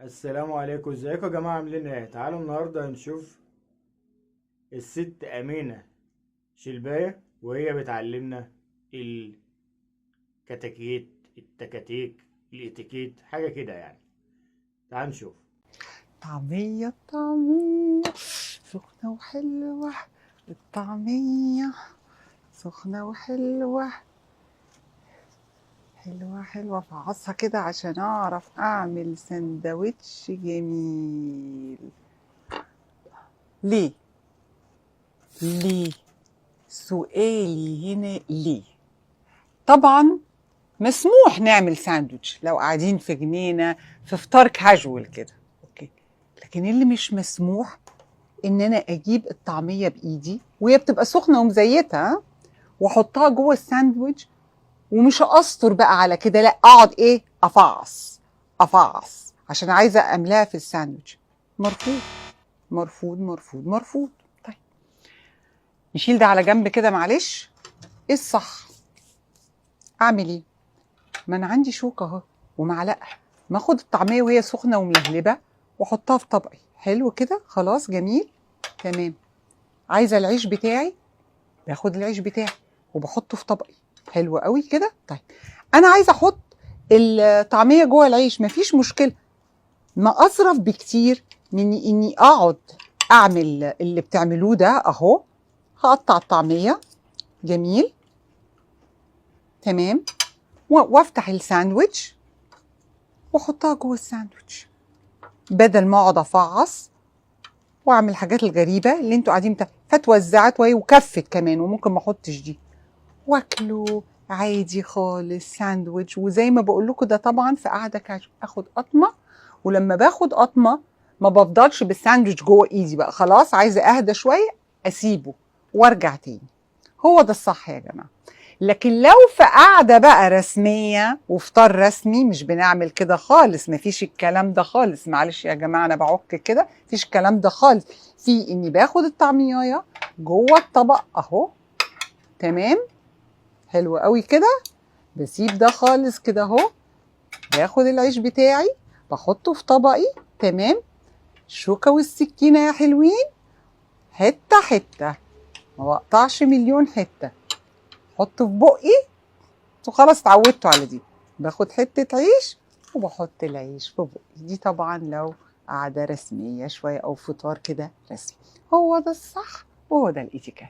السلام عليكم، ازيكم يا جماعة؟ عاملين ايه؟ تعالوا النهاردة هنشوف الست أمينة شلباية وهي بتعلمنا الكتاكيت التكاتيك الاتيكيت حاجة كده يعني. تعال نشوف. طعمية طعمية سخنة وحلوة. الطعمية سخنة وحلوة، حلوة حلوة. فعصها كده عشان أعرف أعمل سندوتش جميل. ليه؟ ليه؟ سؤالي هنا ليه؟ طبعا مسموح نعمل ساندوتش لو قاعدين في جنينة في فطار كاجوال كده، اوكي. لكن اللي مش مسموح ان انا اجيب الطعميه بايدي وهي بتبقى سخنه ومزيته، واحطها جوه الساندوتش، ومش اقصر بقى على كده، لا اقعد ايه، افعص افعص عشان عايزه املاها في الساندوتش. مرفوض مرفوض مرفوض مرفوض. طيب نشيل ده على جنب كده، معلش. ايه الصح؟ اعمل ايه؟ ما انا عندي شوكه اهو ومعلقه، ما اخد الطعميه وهي سخنه وملهلبه واحطها في طبقي. حلو كده، خلاص جميل تمام. عايزه العيش بتاعي، باخد العيش بتاعي وبحطه في طبقي. حلو قوي كده. طيب انا عايزه احط الطعميه جوه العيش، مفيش مشكله. ما اظرف بكتير من اني اقعد اعمل اللي بتعملوه ده اهو. هقطع الطعميه جميل تمام، وافتح الساندوتش واحطها جوه الساندوتش، بدل ما اقعد افعص واعمل الحاجات الغريبه اللي انتوا قاعدين فتوزعت وهي وكفت كمان، وممكن ما احطش دي واكله عادي خالص ساندويتش. وزي ما بقول لكم ده طبعا في قعده اخد قطمه، ولما باخد قطمه ما بفضلش بالساندويتش جوه ايدي بقى، خلاص عايزه اهدى شويه اسيبه وارجع تاني. هو ده الصح يا جماعه. لكن لو في قعده بقى رسميه وفطار رسمي مش بنعمل كده خالص، مفيش الكلام ده خالص. معلش يا جماعه انا بعك كده، مفيش الكلام ده خالص. في اني باخد الطعميايه جوه الطبق اهو تمام، حلو قوي كده. بسيب ده خالص كده اهو، باخد العيش بتاعي بحطه في طبقي تمام، الشوكة والسكينة يا حلوين، حتة حتة، ما بقطعش مليون حتة، حطه في بقي وخلاص اتعودتوا على دي. باخد حتة عيش وبحط العيش في بقي. دي طبعا لو قعدة رسمية شوية أو فطار كده رسمي. هو ده الصح وهو ده الاتيكيت.